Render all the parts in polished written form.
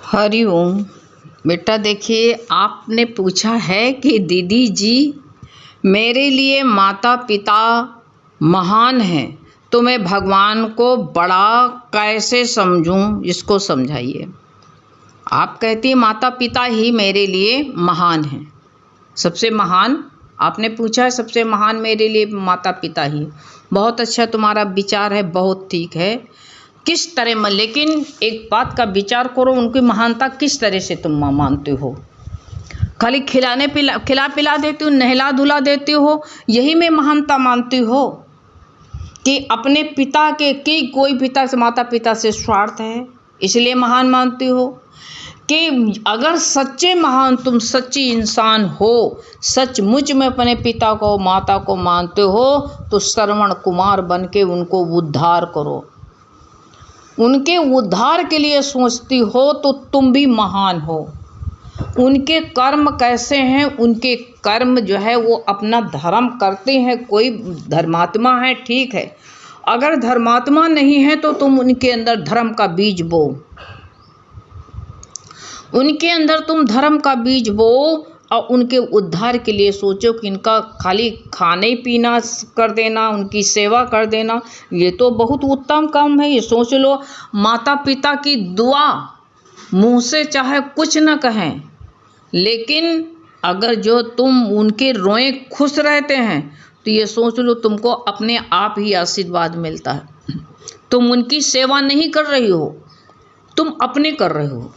हरिओम। बेटा देखिए, आपने पूछा है कि दीदी जी मेरे लिए माता पिता महान हैं, तो मैं भगवान को बड़ा कैसे समझूं, इसको समझाइए। आप कहती हैं माता पिता ही मेरे लिए महान हैं, सबसे महान। आपने पूछा है सबसे महान मेरे लिए माता पिता ही। बहुत अच्छा तुम्हारा विचार है, बहुत ठीक है। किस तरह में, लेकिन एक बात का विचार करो, उनकी महानता किस तरह से तुम मानते हो? खाली खिला पिला देती हो, नहला धुला देती हो, यही में महानता मानती हो? कि अपने पिता के कि कोई पिता से माता पिता से स्वार्थ है इसलिए महान मानती हो? कि अगर सच्चे महान तुम सच्ची इंसान हो, सचमुच में अपने पिता को माता को मानते हो, तो श्रवण कुमार बन के उनको उद्धार करो। उनके उद्धार के लिए सोचती हो तो तुम भी महान हो। उनके कर्म कैसे हैं? उनके कर्म जो है वो अपना धर्म करते हैं। कोई धर्मात्मा है, ठीक है। अगर धर्मात्मा नहीं है तो तुम उनके अंदर धर्म का बीज बो। उनके अंदर तुम धर्म का बीज बो और उनके उद्धार के लिए सोचो कि इनका खाली खाने पीना कर देना, उनकी सेवा कर देना, ये तो बहुत उत्तम काम है। ये सोच लो, माता पिता की दुआ मुंह से चाहे कुछ न कहें, लेकिन अगर जो तुम उनके रोए खुश रहते हैं तो ये सोच लो तुमको अपने आप ही आशीर्वाद मिलता है। तुम उनकी सेवा नहीं कर रही हो, तुम अपने कर रहे हो।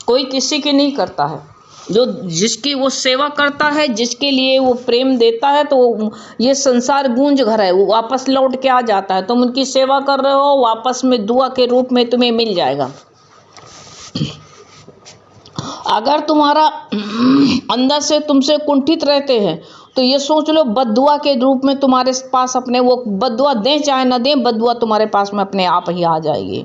कोई किसी की नहीं करता है। जो जिसकी वो सेवा करता है, जिसके लिए वो प्रेम देता है, तो ये संसार गूंज घर है, वो वापस लौट के आ जाता है। तुम उनकी सेवा कर रहे हो, वापस में दुआ के रूप में तुम्हें मिल जाएगा। अगर तुम्हारा अंदर से तुमसे कुंठित रहते हैं तो ये सोच लो बद्दुआ के रूप में तुम्हारे पास अपने वो बद्दुआ दें चाहे न दें, बद्दुआ तुम्हारे पास में अपने आप ही आ जाएगी।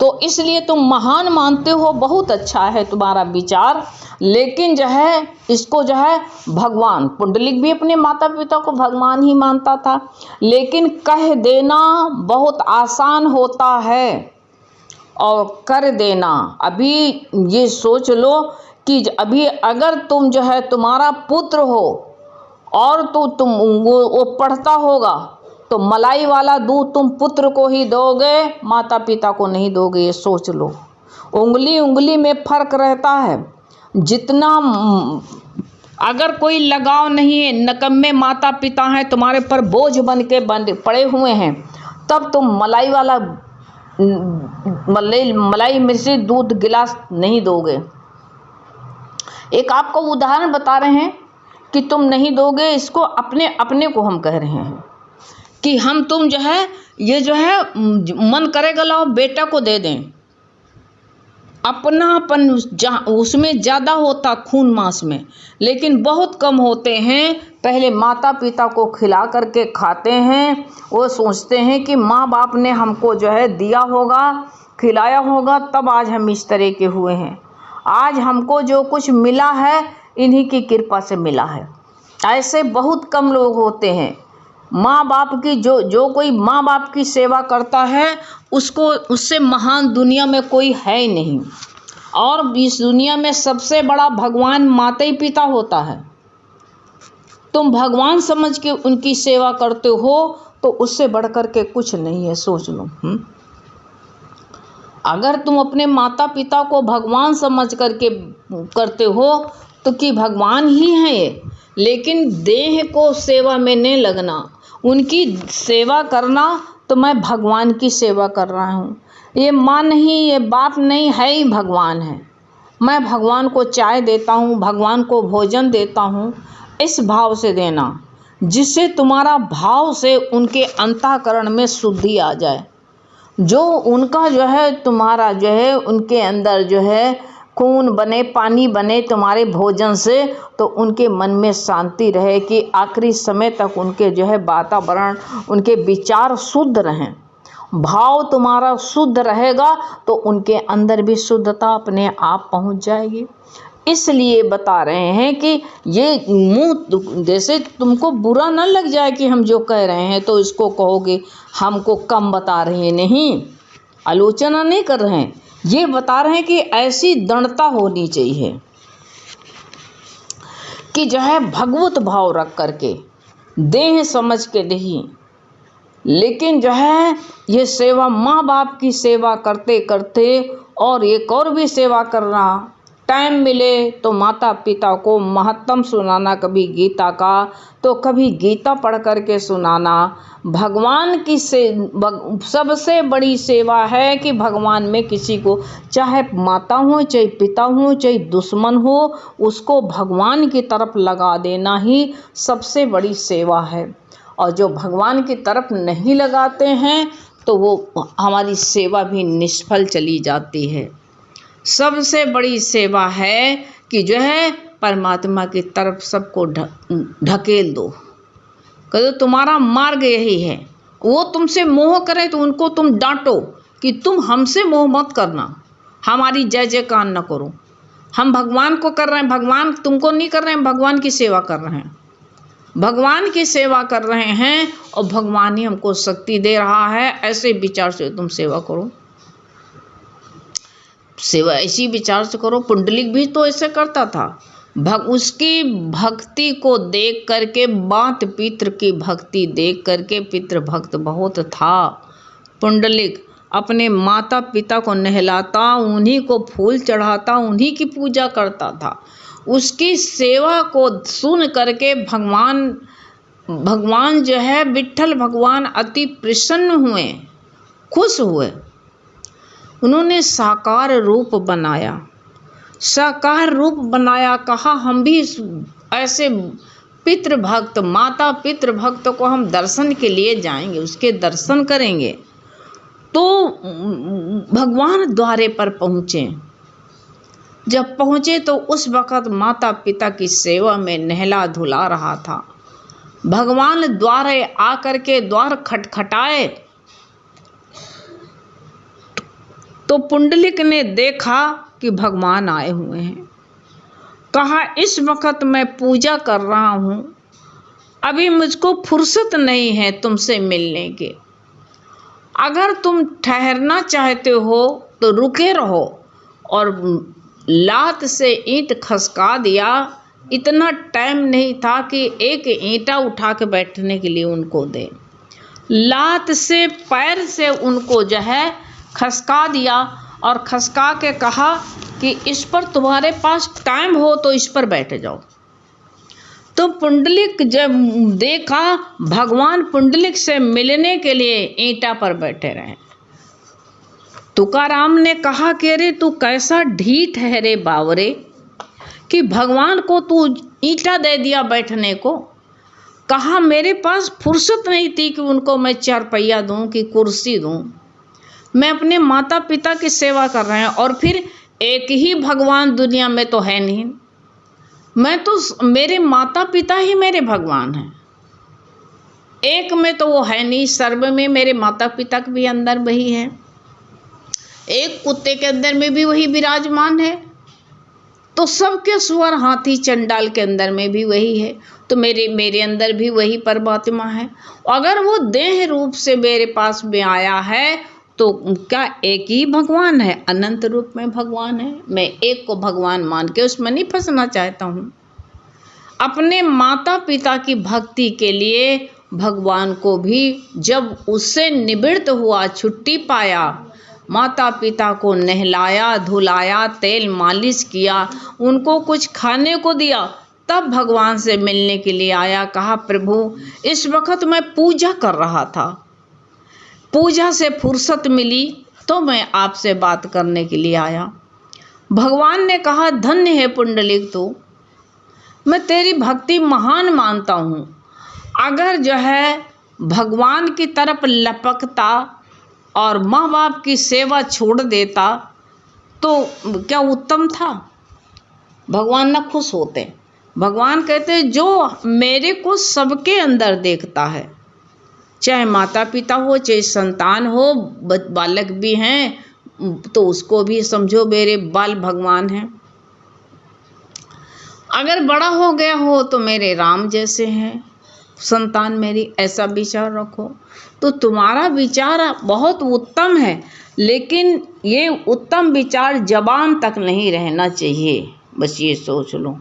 तो इसलिए तुम महान मानते हो, बहुत अच्छा है तुम्हारा विचार। लेकिन जो है इसको जो है भगवान, पुंडलिक भी अपने माता पिता को भगवान ही मानता था। लेकिन कह देना बहुत आसान होता है और कर देना, अभी ये सोच लो कि अभी अगर तुम जो है तुम्हारा पुत्र हो और तो तुम वो पढ़ता होगा तो मलाई वाला दूध तुम पुत्र को ही दोगे, माता पिता को नहीं दोगे। ये सोच लो, उंगली उंगली में फर्क रहता है। जितना अगर कोई लगाव नहीं है, नकम्मे माता पिता हैं, तुम्हारे पर बोझ बन के पड़े हुए हैं, तब तुम मलाई वाला मलाई मिश्रित दूध गिलास नहीं दोगे। एक आपको उदाहरण बता रहे हैं कि तुम नहीं दोगे, इसको अपने को हम कह रहे हैं कि हम तुम जो है ये जो है मन करेगा लाओ बेटा को दे दें। अपनापन उसमें ज़्यादा होता खून मांस में, लेकिन बहुत कम होते हैं। पहले माता पिता को खिला करके खाते हैं, वो सोचते हैं कि माँ बाप ने हमको जो है दिया होगा, खिलाया होगा, तब आज हम इस तरह के हुए हैं। आज हमको जो कुछ मिला है इन्हीं की कृपा से मिला है। ऐसे बहुत कम लोग होते हैं। माँ बाप की जो कोई माँ बाप की सेवा करता है उसको, उससे महान दुनिया में कोई है ही नहीं। और इस दुनिया में सबसे बड़ा भगवान माता ही पिता होता है। तुम भगवान समझ के उनकी सेवा करते हो तो उससे बढ़कर के कुछ नहीं है, सोच लो। अगर तुम अपने माता पिता को भगवान समझ करके करते हो तो कि भगवान ही हैं ये, लेकिन देह को सेवा में नहीं लगना, उनकी सेवा करना तो मैं भगवान की सेवा कर रहा हूँ। ये माँ नहीं, ये बाप नहीं है, ही भगवान है। मैं भगवान को चाय देता हूँ, भगवान को भोजन देता हूँ। इस भाव से देना जिससे तुम्हारा भाव से उनके अंतःकरण में शुद्धि आ जाए। जो उनका जो है तुम्हारा जो है उनके अंदर जो है खून बने, पानी बने तुम्हारे भोजन से, तो उनके मन में शांति रहे कि आखिरी समय तक उनके जो है वातावरण, उनके विचार शुद्ध रहें। भाव तुम्हारा शुद्ध रहेगा तो उनके अंदर भी शुद्धता अपने आप पहुंच जाएगी। इसलिए बता रहे हैं कि ये मुँह जैसे तुमको बुरा न लग जाए कि हम जो कह रहे हैं तो इसको कहोगे हमको कम बता रहे हैं। नहीं, आलोचना नहीं कर रहे हैं, ये बता रहे हैं कि ऐसी दृढ़ता होनी चाहिए कि जो है भगवत भाव रख करके, देह समझ के नहीं, लेकिन जो है ये सेवा, माँ बाप की सेवा करते करते और एक और भी सेवा करना, टाइम मिले तो माता पिता को महत्तम सुनाना, कभी गीता का तो कभी गीता पढ़ करके सुनाना। भगवान की सबसे बड़ी सेवा है कि भगवान में किसी को, चाहे माता हो चाहे पिता हो चाहे दुश्मन हो, उसको भगवान की तरफ लगा देना ही सबसे बड़ी सेवा है। और जो भगवान की तरफ नहीं लगाते हैं तो वो हमारी सेवा भी निष्फल चली जाती है। सबसे बड़ी सेवा है कि जो है परमात्मा की तरफ सबको ढकेल दो, कह दो तुम्हारा मार्ग यही है। वो तुमसे मोह करे तो उनको तुम डांटो कि तुम हमसे मोह मत करना, हमारी जय जयकार न करो, हम भगवान को कर रहे हैं, भगवान तुमको नहीं कर रहे हैं, भगवान की सेवा कर रहे हैं, भगवान की सेवा कर रहे हैं और भगवान ही हमको शक्ति दे रहा है, ऐसे विचार से तुम सेवा करो। सेवा ऐसी विचार से करो। पुंडलिक भी तो ऐसे करता था। उसकी भक्ति को देख करके, मात पितृ की भक्ति देख करके, पितृ भक्त बहुत था पुंडलिक। अपने माता पिता को नहलाता, उन्हीं को फूल चढ़ाता, उन्हीं की पूजा करता था। उसकी सेवा को सुन करके भगवान जो है विट्ठल भगवान अति प्रसन्न हुए, खुश हुए। उन्होंने साकार रूप बनाया, साकार रूप बनाया, कहा हम भी ऐसे पितृभक्त, माता पितृभक्त को हम दर्शन के लिए जाएंगे, उसके दर्शन करेंगे। तो भगवान द्वारे पर पहुँचे। जब पहुँचे तो उस वक़्त माता पिता की सेवा में नहला धुला रहा था। भगवान द्वारे आकर के द्वार खटखटाए तो पुंडलिक ने देखा कि भगवान आए हुए हैं। कहा इस वक़्त मैं पूजा कर रहा हूँ, अभी मुझको फुर्सत नहीं है तुमसे मिलने के। अगर तुम ठहरना चाहते हो तो रुके रहो। और लात से ईंट खसका दिया। इतना टाइम नहीं था कि एक ईंटा उठा के बैठने के लिए उनको दे। लात से, पैर से उनको जो है खसका दिया और खसका के कहा कि इस पर तुम्हारे पास टाइम हो तो इस पर बैठ जाओ। तो पुंडलिक जब देखा भगवान पुंडलिक से मिलने के लिए ईंटा पर बैठे रहे। तुकाराम ने कहा कि अरे तू कैसा ढीठ है रे बावरे, कि भगवान को तू ईंटा दे दिया बैठने को। कहा मेरे पास फुर्सत नहीं थी कि उनको मैं चारपहिया दूं कि कुर्सी दूं। मैं अपने माता पिता की सेवा कर रहे हैं और फिर एक ही भगवान दुनिया में तो है नहीं। मैं तो, मेरे माता पिता ही मेरे भगवान हैं। एक में तो वो है नहीं, सर्व में मेरे माता पिता के भी अंदर वही है। एक कुत्ते के अंदर में भी वही विराजमान है। तो सबके स्वर हाथी चंडाल के अंदर में भी वही है। तो मेरे अंदर भी वही परमात्मा है। अगर वो देह रूप से मेरे पास में आया है तो क्या एक ही भगवान है? अनंत रूप में भगवान है। मैं एक को भगवान मान के उसमें नहीं फंसना चाहता हूँ। अपने माता पिता की भक्ति के लिए भगवान को भी जब उससे निवृत्त हुआ, छुट्टी पाया, माता पिता को नहलाया धुलाया, तेल मालिश किया, उनको कुछ खाने को दिया, तब भगवान से मिलने के लिए आया। कहा प्रभु इस वक्त मैं पूजा कर रहा था, पूजा से फुर्सत मिली तो मैं आपसे बात करने के लिए आया। भगवान ने कहा धन्य है पुंडलिक, तो मैं तेरी भक्ति महान मानता हूँ। अगर जो है भगवान की तरफ लपकता और माँ बाप की सेवा छोड़ देता तो क्या उत्तम था? भगवान ना खुश होते। भगवान कहते जो मेरे को सबके अंदर देखता है, चाहे माता पिता हो चाहे संतान हो, बालक भी हैं तो उसको भी समझो मेरे बाल भगवान हैं। अगर बड़ा हो गया हो तो मेरे राम जैसे हैं संतान मेरी, ऐसा विचार रखो। तो तुम्हारा विचार बहुत उत्तम है। लेकिन ये उत्तम विचार जबान तक नहीं रहना चाहिए। बस ये सोच लो,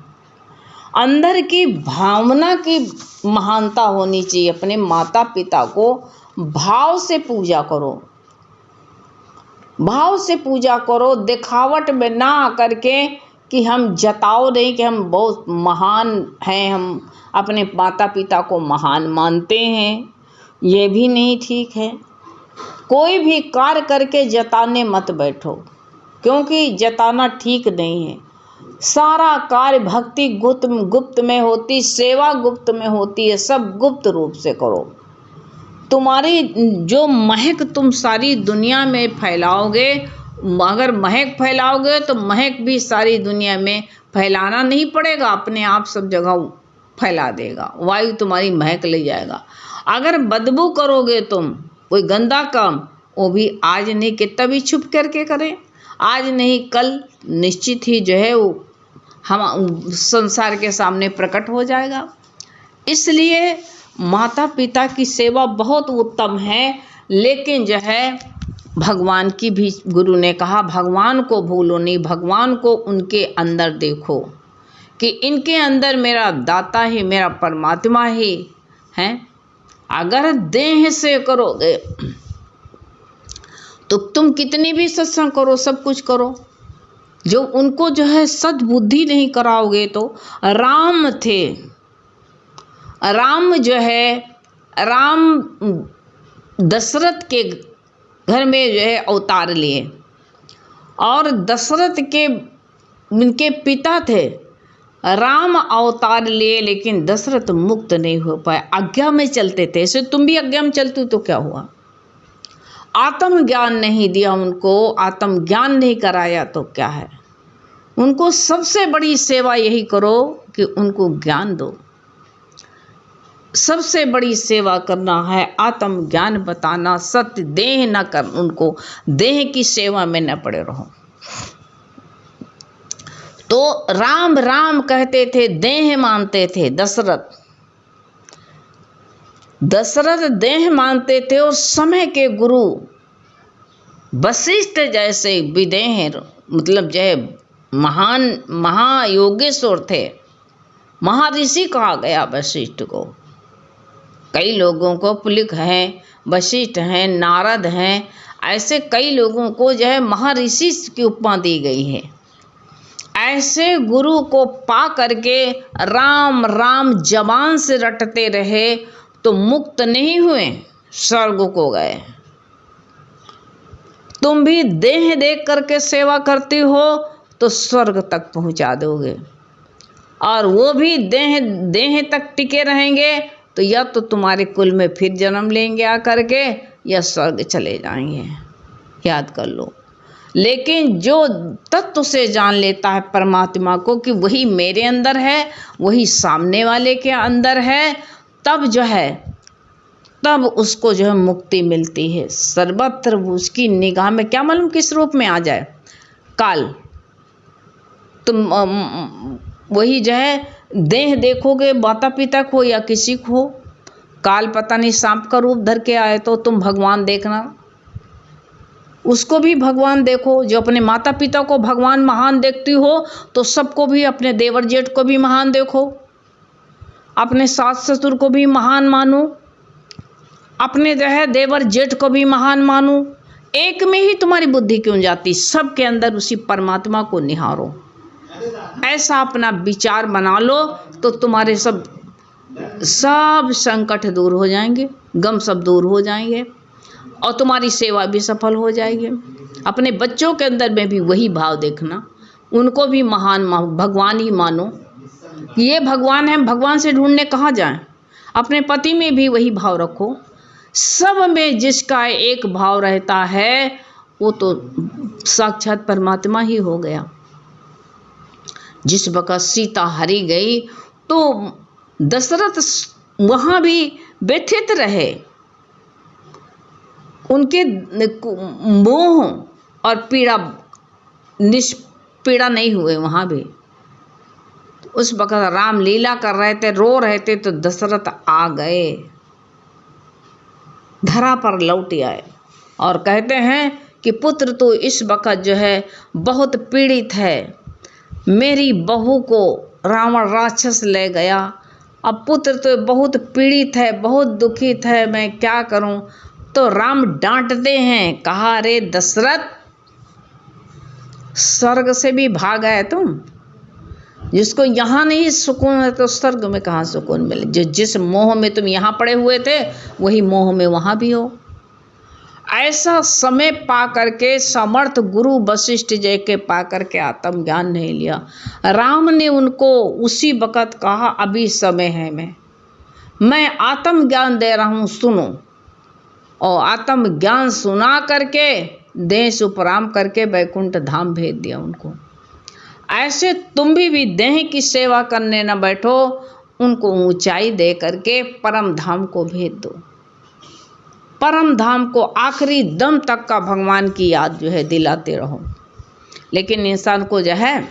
अंदर की भावना की महानता होनी चाहिए। अपने माता पिता को भाव से पूजा करो, भाव से पूजा करो, दिखावट में ना आकर के कि हम जताओ नहीं कि हम बहुत महान हैं, हम अपने माता पिता को महान मानते हैं, ये भी नहीं ठीक है। कोई भी कार्य करके जताने मत बैठो, क्योंकि जताना ठीक नहीं है। सारा कार्य भक्ति गुप्त में होती, सेवा गुप्त में होती है, सब गुप्त रूप से करो। तुम्हारी जो महक तुम सारी दुनिया में फैलाओगे, अगर महक फैलाओगे तो महक भी सारी दुनिया में फैलाना नहीं पड़ेगा, अपने आप सब जगह फैला देगा, वायु तुम्हारी महक ले जाएगा। अगर बदबू करोगे तुम कोई गंदा काम, वो भी आज नहीं कितना भी छुप करके करें, आज नहीं कल निश्चित ही जो है वो हम संसार के सामने प्रकट हो जाएगा। इसलिए माता पिता की सेवा बहुत उत्तम है, लेकिन जो है भगवान की भी गुरु ने कहा भगवान को भूलो नहीं, भगवान को उनके अंदर देखो कि इनके अंदर मेरा दाता ही, मेरा परमात्मा ही है। अगर देह से करोगे तो तुम कितनी भी सत्संग करो, सब कुछ करो, जो उनको जो है सद्बुद्धि नहीं कराओगे तो राम थे, राम जो है, राम दशरथ के घर में जो है अवतार लिए, और दशरथ के उनके पिता थे, राम अवतार लिए, लेकिन दशरथ मुक्त नहीं हो पाए, आज्ञा में चलते थे। ऐसे तुम भी आज्ञा में चलते हो तो क्या हुआ? आत्म ज्ञान नहीं दिया उनको, आत्म ज्ञान नहीं कराया तो क्या है? उनको सबसे बड़ी सेवा यही करो कि उनको ज्ञान दो, सबसे बड़ी सेवा करना है, आत्म ज्ञान बताना, सत्य देह न कर, उनको देह की सेवा में न पड़े रहो। तो राम राम कहते थे, देह मानते थे दशरथ, दशरथ देह मानते थे, और समय के गुरु वशिष्ठ जैसे विदेह, मतलब जो है महान महायोगेश्वर थे, महर्षि कहा गया वशिष्ठ को। कई लोगों को पुलिक हैं, वशिष्ठ हैं, नारद हैं, ऐसे कई लोगों को जो है महर्षि की उपमा दी गई है। ऐसे गुरु को पा करके राम राम जबान से रटते रहे तो मुक्त नहीं हुए, स्वर्ग को गए। तुम भी देह देख करके सेवा करती हो तो स्वर्ग तक पहुंचा दोगे, और वो भी देह तक टिके रहेंगे तो या तो तुम्हारे कुल में फिर जन्म लेंगे आकर के, या स्वर्ग चले जाएंगे, याद कर लो। लेकिन जो तत्व से जान लेता है परमात्मा को कि वही मेरे अंदर है, वही सामने वाले के अंदर है, तब जो है, तब उसको जो है मुक्ति मिलती है सर्वत्र। उसकी निगाह में क्या मालूम किस रूप में आ जाए, काल। तुम वही जो है देह देखोगे, माता पिता को या किसी को, काल पता नहीं सांप का रूप धर के आए तो तुम भगवान देखना, उसको भी भगवान देखो। जो अपने माता पिता को भगवान महान देखती हो तो सबको भी, अपने देवर जेठ को भी महान देखो, अपने सास ससुर को भी महान मानो, अपने जो है देवर जेठ को भी महान मानो। एक में ही तुम्हारी बुद्धि क्यों जाती? सबके अंदर उसी परमात्मा को निहारो, ऐसा अपना विचार बना लो तो तुम्हारे सब संकट दूर हो जाएंगे, गम सब दूर हो जाएंगे, और तुम्हारी सेवा भी सफल हो जाएगी। अपने बच्चों के अंदर में भी वही भाव देखना, उनको भी महान भगवान ही मानो। ये भगवान है, भगवान से ढूंढने कहाँ जाएं? अपने पति में भी वही भाव रखो। सब में जिसका एक भाव रहता है वो तो साक्षात परमात्मा ही हो गया। जिस वक़्त सीता हरी गई तो दशरथ वहाँ भी व्यथित रहे, उनके मोह और निष्पीड़ा नहीं हुए वहाँ भी। उस वक़्त राम लीला कर रहे थे, रो रहे थे, तो दशरथ आ गए, धरा पर लौट आए और कहते हैं कि पुत्र तो इस वक्त जो है बहुत पीड़ित है, मेरी बहू को रावण राक्षस ले गया, अब पुत्र तो बहुत पीड़ित है, बहुत दुखित है, मैं क्या करूं। तो राम डांटते हैं, कहा रे दशरथ, स्वर्ग से भी भाग आए तुम, जिसको यहाँ नहीं सुकून है तो स्वर्ग में कहाँ सुकून मिले। जिस मोह में तुम यहाँ पड़े हुए थे वही मोह में वहाँ भी हो। ऐसा समय पा करके समर्थ गुरु वशिष्ठ जय के पा करके आत्मज्ञान नहीं लिया। राम ने उनको उसी वक़्त कहा, अभी समय है, मैं आत्मज्ञान दे रहा हूँ, सुनो। और आत्मज्ञान सुना करके देश उपराम करके वैकुंठ धाम भेज दिया उनको। ऐसे तुम भी देह की सेवा करने न बैठो, उनको ऊंचाई दे करके परम धाम को भेज दो। परम धाम को आखिरी दम तक का भगवान की याद जो है दिलाते रहो। लेकिन इंसान को जो है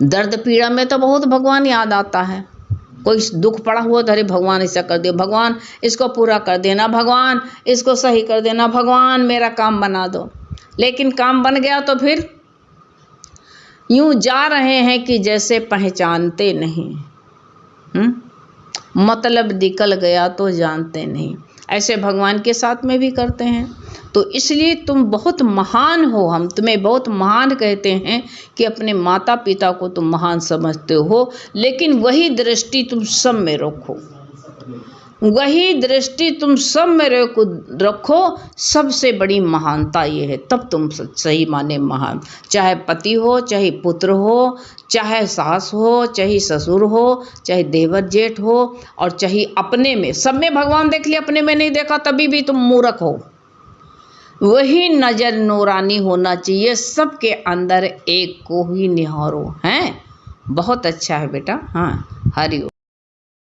दर्द पीड़ा में तो बहुत भगवान याद आता है। कोई दुख पड़ा हुआ तो अरे भगवान ऐसा कर दो, भगवान इसको पूरा कर देना, भगवान इसको सही कर देना, भगवान मेरा काम बना दो। लेकिन काम बन गया तो फिर यूं जा रहे हैं कि जैसे पहचानते नहीं। मतलब निकल गया तो जानते नहीं। ऐसे भगवान के साथ में भी करते हैं। तो इसलिए तुम बहुत महान हो, हम तुम्हें बहुत महान कहते हैं कि अपने माता पिता को तुम महान समझते हो, लेकिन वही दृष्टि तुम सब में रखो, वही दृष्टि तुम सब में रखो। सबसे बड़ी महानता ये है, तब तुम सही माने महान। चाहे पति हो, चाहे पुत्र हो, चाहे सास हो, चाहे ससुर हो, चाहे देवर जेठ हो, और चाहे अपने में, सब में भगवान देख लिया, अपने में नहीं देखा तभी भी तुम मूर्ख हो। वही नजर नूरानी होना चाहिए, सबके अंदर एक को ही निहारो। हैं, बहुत अच्छा है बेटा। हाँ, हरि ओम।